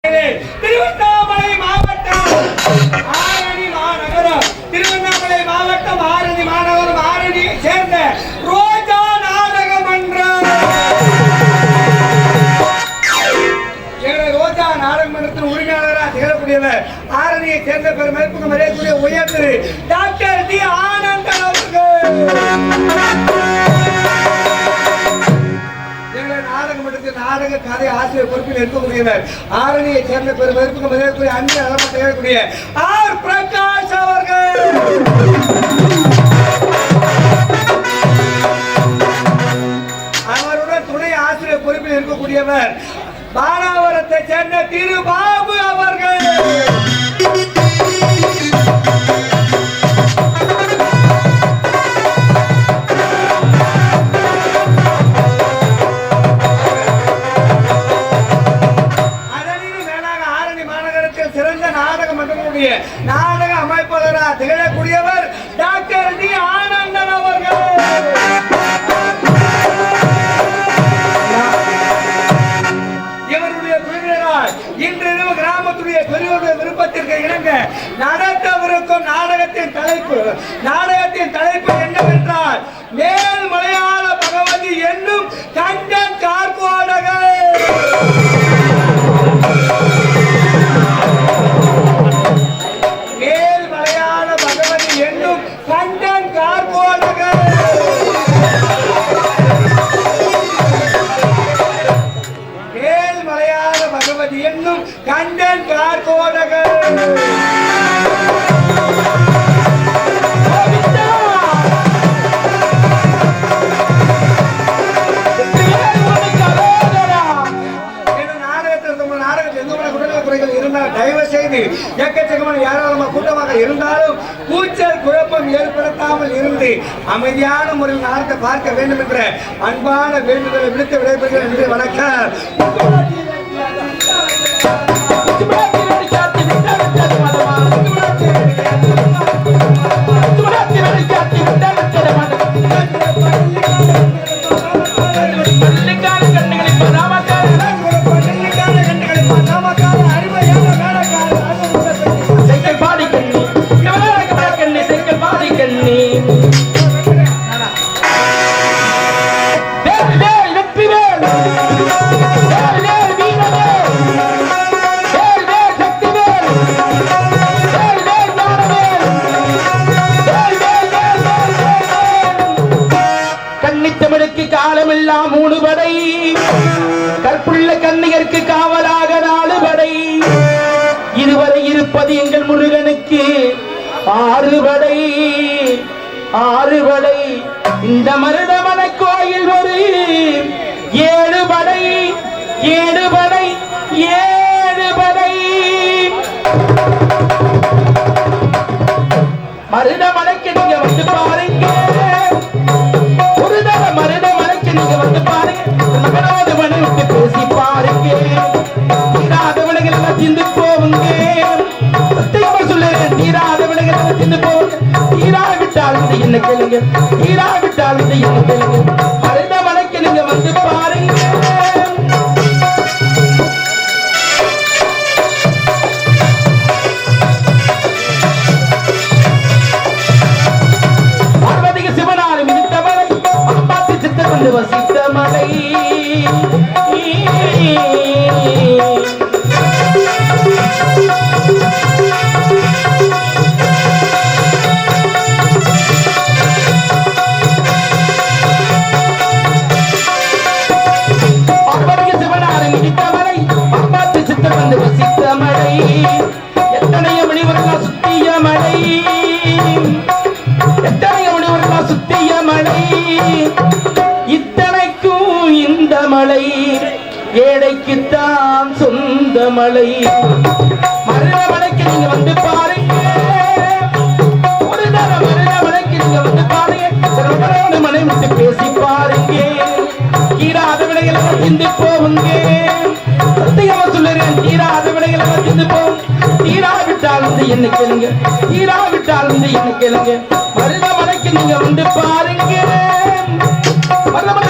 திருவண்ணாமலை மாவட்டம் ஆரணி மாநகரம் திருவண்ணாமலை மாவட்டம் ஆரணி மாநகரம் ஆரணியை சேர்ந்த ரோஜா நாடக மன்றம். எங்களை ரோஜா நாடக மன்றத்தின் உரிமையாளராக திகழக்கூடியவர் ஆரணியை சேர்ந்த பெருமதிப்புக்கு மரியாதைக்குரிய உயர் திரு டாக்டர் டி ஆனந்தன் அவர்கள். நாடக கதை ஆசிரியர் பொறுப்பில் இருக்கக்கூடியவர் ஆரணியை சேர்ந்த பெருமதிப்புக்கு மரியாதைக்குரிய அன்பு அளவு திகழக்கூடிய ஆர் பிரகாஷ் அவர்கள். அவருடன் துணை ஆசிரியர் பொறுப்பில் இருக்கக்கூடியவர் பானாவரத்தை சேர்ந்த திரு பாபு அவர்கள். நாடக அமைப்பாளராக திகழக்கூடியவர் டாக்டர் டி ஆனந்தன் அவர்கள். இவருடைய குழுவினரால் இன்றிரவு கிராமத்துடைய பெரியவருடைய விருப்பத்திற்கு இணங்க நடத்தவிருக்கும் நாடகத்தின் தலைப்பு என்னவென்றால் மேல் மலையாள பகவதி என்னும் கண்டன் கார்கோடகை. என்னும் கண்டன் கார்கோடகை. தயவு செய்து எக்கச்சக்கமான ஏராளமான கூட்டமாக இருந்தாலும் கூச்சல் குழப்பம் ஏற்படுத்தாமல் இருந்து அமைதியான முறையில் நாடகத்தை பார்க்க வேண்டும் என்ற அன்பான வேண்டுதலை விடுத்து விடைபெறுகிறேன். என்று வணக்கம். காலமெல்லாம் 3 படை, கற்புள்ள கன்னியருக்கு காவலாக 4 படை, இதுவரை இருப்பது எங்கள் முருகனுக்கு 6 படை. 6 படை. இந்த மருதமன கோயில் ஒரு 7 படை. 7 படை. 7 படை. மருதமலைக்கு நீங்க வந்து பாருங்க. மருதமலைக்கு நீங்க வந்து பாருங்க. மகனோடு மனை விட்டு பேசி பாருங்க. தீராத விலைகள் எல்லாம் திந்து போவுங்க. சத்தியமா சொல்லுறேன், தீராத விலைகள் எல்லாம் திந்து போவுங்க. தீராவிட்டால் என்ன கேளுங்க. தீராவிட்டால் என்ன கேளுங்க. மருதமலைக்கு நீங்க வந்து பாருங்க. வசித்த மலை சிவனாரின் இடித்தமலை அம்பாத்து சித்தர் வந்து வசித்த மலை. எத்தனைய மணிவர்கள் சுத்திய மலை. எத்தனைய மணிவர்கள் சுத்திய மலை. இத்தனைக்கும் இந்த மலை ஏழைக்குத்தான் சொந்த மலை. மருதமலைக்கு நீங்க வந்து பாருங்க. ஒரு தர மருதமலைக்கு நீங்க வந்து பாருங்க. மனை விட்டு பேசி பாருங்க. தீராத விலைகள் எல்லாம் சிந்து போவுங்க. சத்தியமா சொல்லுறேன், தீராத விலைகள் எல்லாம் சிந்து போவும். தீராவிட்டால் என்ன கேளுங்க. தீராவிட்டால் என்ன கேளுங்க. மருதமலைக்கு நீங்க வந்து பாருங்க. மருதமலை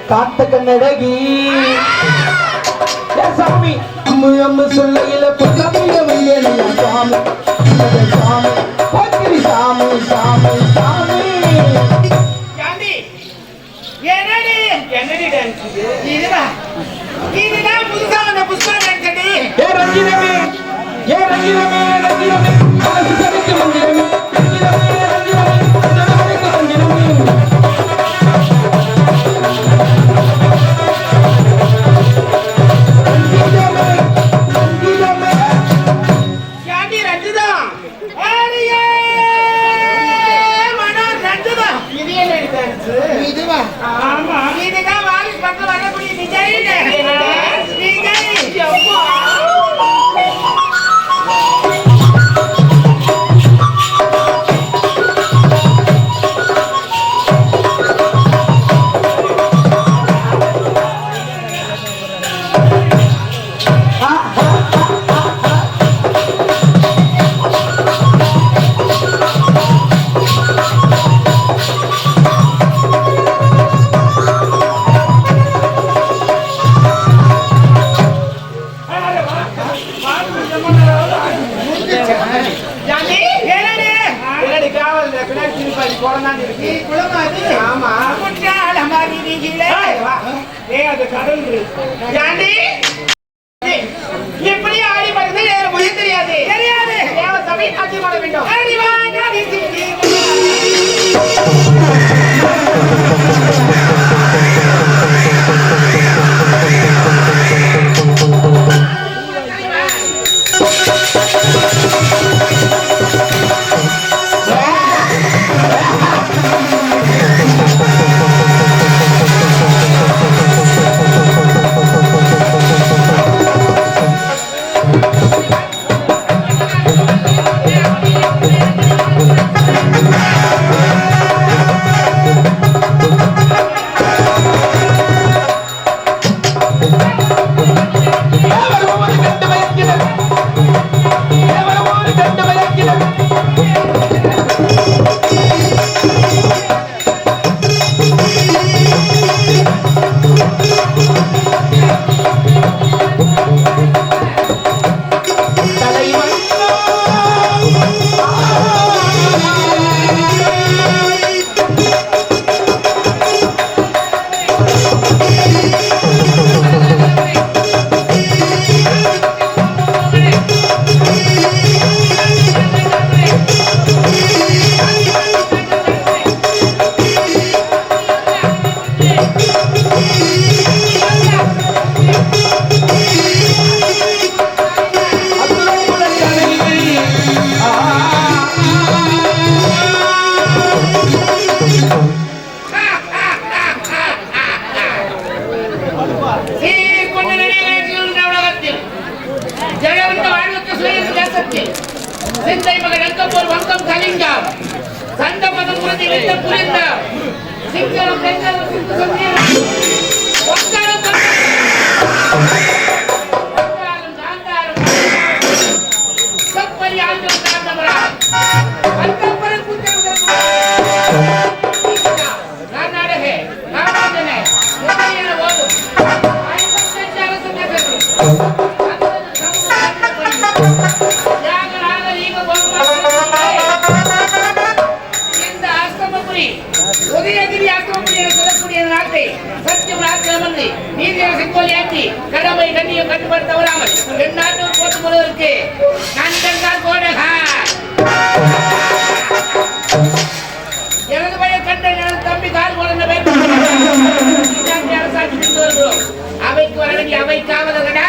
காத்த கண்ணடகி சாமி அம்மு அம்மு சொல்லையில புத்தமையில சாமி சாமி பத்திரி சாமி சாமி சாமி ரஞ்சிதமே ரஞ்சிதமே ரஞ்சிதமே மனசு சரிக்கு மந்திரமே ரஞ்சிதமே ரஞ்சிதமே ரஞ்சிதமே இதுதான் வாரிசு பக்கம் வரக்கூடிய டிசைன் ஜானி என்னடி பின்னாடி காவல் பின்னாடி திருப்பி குழந்தான் இருக்கு குளமா அது ஆமா குற்றால மாதிரி நீங்களே அது கடல் ஜானி எப்படி ஆடி வருது மொழி தெரியாது தெரியாது தேவ சபை காட்சி பண்ண வேண்டும் சிந்தை மகன் அங்கப்போர் வங்கம் கலிங்கம் சண்ட மதம் புரிந்த புரிந்த சிங்கரம் பெண்கள் சிந்து சந்திரம் ஒக்காரம் சாந்தாரம் சப்பரி ஆண்டும் காந்தமரா அங்கப்பரன் குஞ்சரம் கர்நாடகே நாராஜனே எதையென ஓடும் ஆயுதம் செஞ்சால சொன்னது உதயகிரி ஆக்கிரமணி சொல்லக்கூடிய நாட்டை சத்தியம் ஆக்கிரமணி நீதியாக செங்கோலியாக்கி கடமை கண்ணியம் கட்டுப்படுத்த தவறாமல் என் நாட்டு போட்டு முழுவதற்கு கண்கள் கோடகா எனது பையன் கண்ட எனது தம்பி கால் குழந்தை அரசாட்சி நின்று வருகிறோம் அவைக்கு வர வேண்டிய அவை காவலர்களா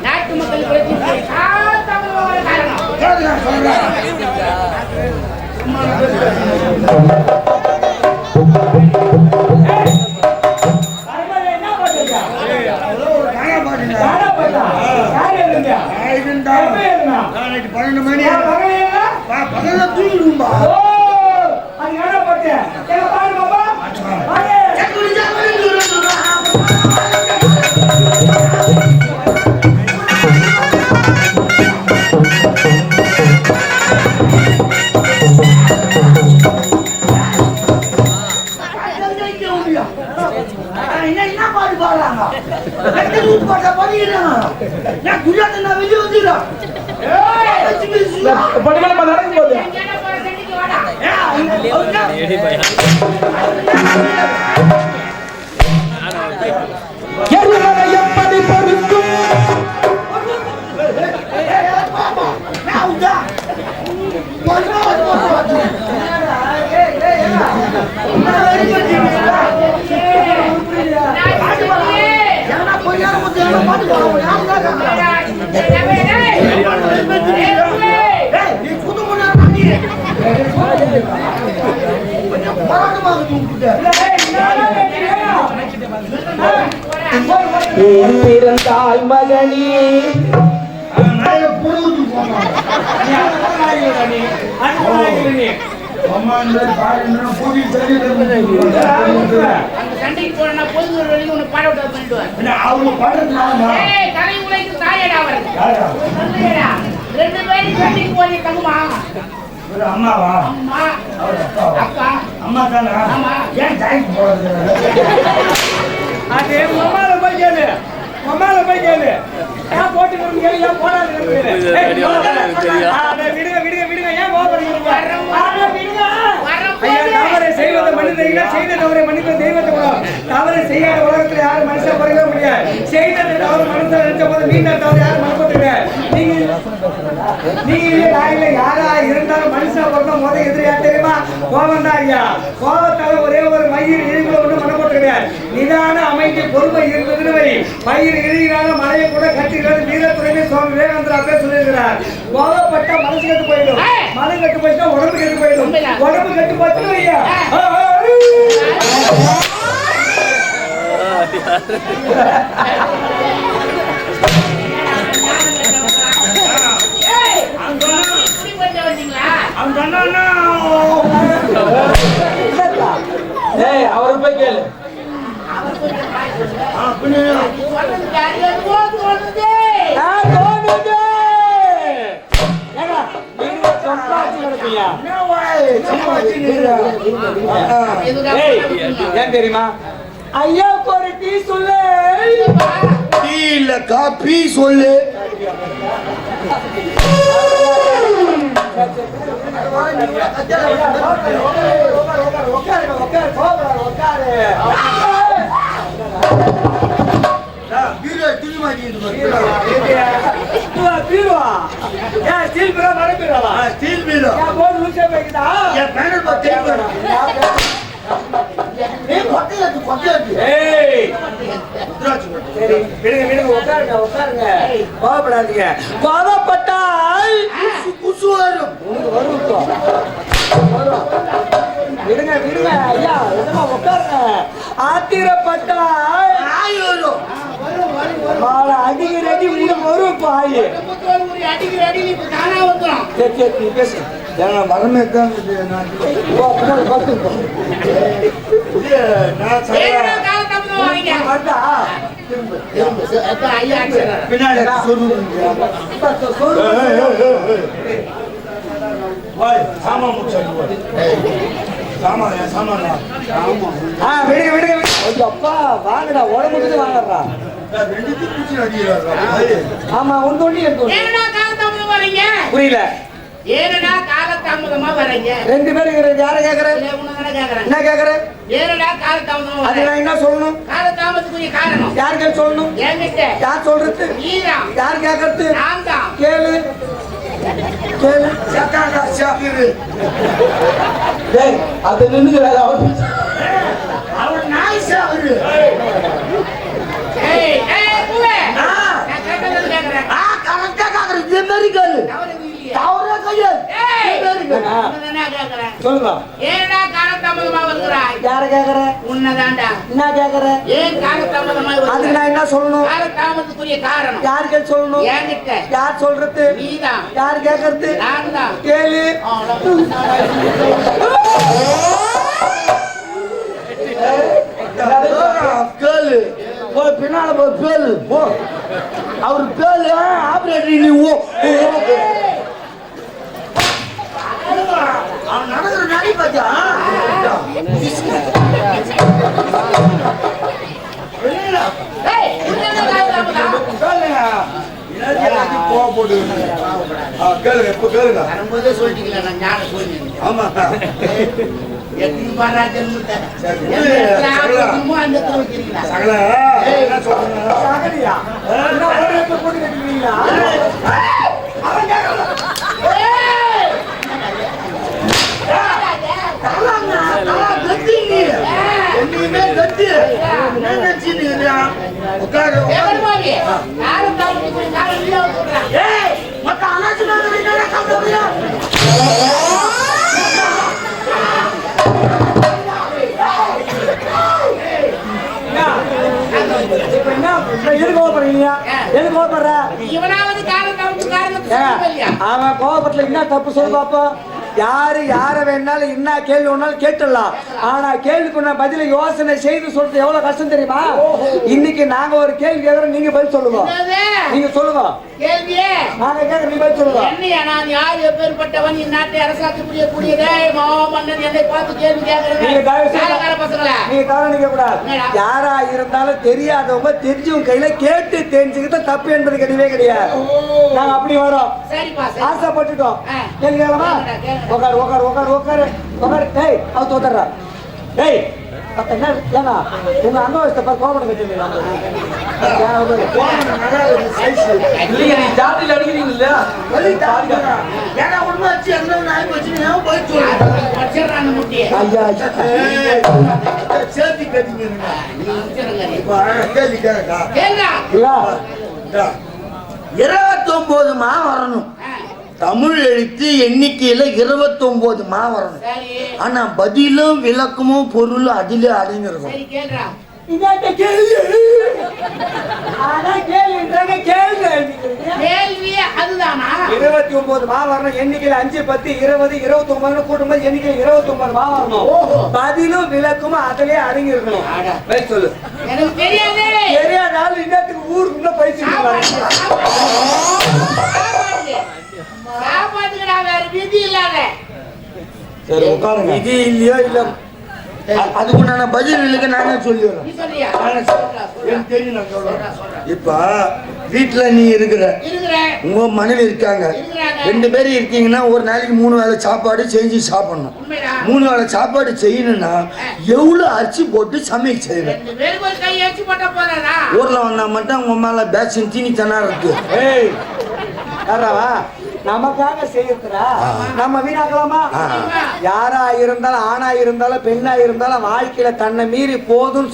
நாட்டு மக்கள் என்ன படுமலை நடக்கும் போது எங்கேயாவது போற சண்டைக்கு வாடா. எருமலை எப்படி பொறுக்கும் பிறந்தாய் மகனே சண்டைக்கு போனா பொது வரைக்கும் உனக்கு பாட விட்டு பண்ணிடுவார். தலை உழைக்கு தாயடா அவர். சொல்லுடா. 2 பேரும் சண்டைக்கு போய் தங்குமா? அம்மாவா அம்மா அப்பா அம்மா தானே ஆமா. ஏன் டைம் போறது அது மம்மால போய் கேளு, மம்மால போய் கேளு. ஏன் போட்டு கேளு, ஏன் போடாது விடுங்க விடுங்க விடுங்க, ஏன் கோபப்படுறீங்க? விடுங்க. ஐயா, தவறை செய்வதை மன்னித்தீங்கன்னா செய்த தவறை மன்னித்த தெய்வத்தை விடும். தவறை செய்யாத உலகத்துல யாரும் மனுஷன் பிறக்கவே முடியாது. செய்தது தவறு மனுஷன் நினைச்ச போது மீண்டும் தவறு யாரும் மனப்பட்டுங்க. நீங்க நாயில யாரா இருந்தாலும் மனுஷன் பிறந்த முத எதிரியா தெரியுமா? கோபம் தான் ஐயா. கோபத்தால ஒரே ஒரு மயிர் இழுங்களை ஒண்ணு மனப்பட்டுங்க. நிதான அமைதி பொறுமை இருந்ததுன்னு வை. மயிர் இழுகினாலும் மலையை கூட கட்டிக்கிறது வீரத்துறையிலே சுவாமி விவேகானந்தர் அப்பே சொல்லியிருக்கிறார். கோபப்பட்டா மனசு கெட்டு போயிடும், மனம் கெட்டு போயிட்டா உடம்பு கெட்டு போயிடும். உடம்பு கெட்டு போச்சுன்னு வையா. அவரு போய் கேளு. ஏன் தெரியுமா? ஐயா ஒரு டீ சொல்லு. டீ இல்ல காபி சொல்லு. கோபப்பட்டால் குசு வரும். விடுங்க விடுங்க ஐயா, உட்காருங்க. ஆத்திரப்பட்டால் அடிக்கிற அடி வரும் பாய். அடிக்கிற அடி தானா வந்துடும். சரி சரி, நீ பேசு. மரமே தான் பின்னாடி சாமா அப்பா வாங்கடா, உடம்புக்கு வாங்கடா. ஆமா, ஒன்று புரியல. ஏனடா காலதாமதமா வரீங்க? 2 பேரும் யார கேக்குறேன்? என்ன கேக்குறேன்? ஏனடா காலதாமதமா? அது நான் என்ன சொல்லணும்? காலதாமதத்துக்குரிய காரணம் யாருக்கு சொல்லணும்? என்கிட்ட. யார் சொல்றது? நீதான். யார் கேக்குறது? நான் தான். கேளு கேளு. டேய், அது நின்னுகிறாரு அவர் நாய்ஸ் அவரு. ஏய் ஏய் புவே. நான் கேட்டது கேக்குறேன். கரெக்டா கேக்குறேன். இது மாதிரி கேளு. அவரே கையல். ஏய் என்ன கேக்குறேன்? சொல்லுங்க. ஏனடா காலதாமதமா வருகிறாய்? யார கேக்குற? உன்னதான்டா. என்ன கேக்குற? ஏன் காலதாமதமா அதுக்கு வருகிறாய்? நான் என்ன சொல்லணும்? காலதாமதத்துக்குரிய காரணம் யாருக்கு சொல்லணும்? என்கிட்ட. யார் சொல்றது? நீதான். யார் கேக்குறது? நான் தான். கேளு. கேளு. போ பின்னால போ பேலு. போ. அவர் பேலு ஆபரேட்டர் நீ ஓ. அவன் நடக்கிற நடி பாத்தியா? ஏய் உன்னதான் காலதாமதம். கோவப்படு. கேளுங்க இப்ப கேளுங்க. வரும்போதே சொல்லிட்டீங்களா நான் ஞான சொல்லி ஆமா எத்தனை பாரா ஜென்மத்தை சரி. எந்த இடத்துல ஆரம்பிக்கணுமோ அந்த இடத்துல வைக்கிறீங்களா சகல என்ன சொல்றீங்க? சகலியா? என்ன ஓடுறதுக்கு போட்டு கட்டிக்கிறீங்களா? யாரும் இவனாவது அவன் கோபத்துல என்ன தப்பு சொல்லு பாப்போம். யாரு யார வேணாலும் என்ன கேள்வி வேணாலும் கேட்டுடலாம். ஆனா கேள்விக்கு நான் பதில யோசனை செய்து சொல்றது எவ்வளவு கஷ்டம் தெரியுமா? இன்னைக்கு நாங்க ஒரு கேள்வி கேட்கறோம், நீங்க பதில் சொல்லுங்க. நீங்க சொல்லுங்க. கேள்வியே நாங்க கேட்கறோம், நீங்க பதில் சொல்லுங்க. என்னையா நான் யார் எப்பேற்பட்டவன் இந்நாட்டை அரசாட்சி புரியக்கூடியதே மாமன்னன் என்னை பார்த்து கேள்வி நீங்க தயவு செய்து கேட்கிறேன் பசங்களா நீங்க தவறு நினைக்க கூடாது. யாரா இருந்தாலும் தெரியாதவங்க தெரிஞ்சவங்க கையில கேட்டு தெரிஞ்சுக்கிட்ட தப்பு என்பது கிடையவே கிடையாது. நாங்க அப்படி வரோம், சரிப்பா சரி ஆசைப்பட்டுட்டோம். கேள்வி கேட்கலாமா? உட்காரு உட்காரு உட்காரு உட்காரு உட்காரு. டேய் அவ தோத்துறா. டேய் என்ன ஏன்னா உங்க அங்க வச்ச கோபம் கட்டிங்களா? இல்லையா நீ ஜாத்தியில அடிக்கிறீங்களா? ஏன்னா உண்மை வச்சு எந்த நாய் வச்சு போய் வச்சிடறாங்க முட்டியை ஐயா சேர்த்து கேட்டீங்க. கேள்வி கேட்கா கேளுடா 29 மா வரணும். தமிழ் எழுத்து எண்ணிக்கையில 29 மா வரணும். சரி ஆனா பதிலும் விளக்கமும் பொருளும் அதிலே அடங்கிருக்கும். சரி கேளுடா கேள்வியே அதுதானா? 29 மா வரணும். எண்ணிக்கையில 5, 10, 20, 29 கூட்டும்போது எண்ணிக்கையில 29 மா வரணும். பதிலும் விளக்கமும் அதிலே அடங்கி இருக்கணும். சொல்லு. எனக்கு தெரியாதே. தெரியாதாலும் இன்னத்துக்கு ஊருக்குள்ள பயிற்சி சாப்பாட்டுக்கு வேற விதி இல்லாத. சரி உட்காருங்க. இது இல்லையோ இல்ல அதுக்கு நான் பதில் இல்லைங்க நானே சொல்லிடுறேன். நீ சொல்றியா? எனக்கு தெரியும் நான் சொல்றேன். இப்ப வீட்டுல நீ இருக்கிற உங்க மனைவி இருக்காங்க, 2 பேரும் இருக்கீங்கன்னா ஒரு நாளைக்கு 3 வேளை சாப்பாடு செஞ்சு சாப்பிடணும். 3 வேளை சாப்பாடு செய்யணும்னா எவ்வளவு அரிசி போட்டு சமைக்க செய்வேன்? ஊர்ல வந்தா மட்டும் உங்க மேல பேட்சின் தீனி தனா இருக்கு. நமக்காக செய்யறா நம்ம வீணாக்கலாமா? யாரா இருந்தாலும் ஆணா இருந்தாலும் பெண்ணா இருந்தாலும் வாழ்க்கையில தன்னை மீறி போதும்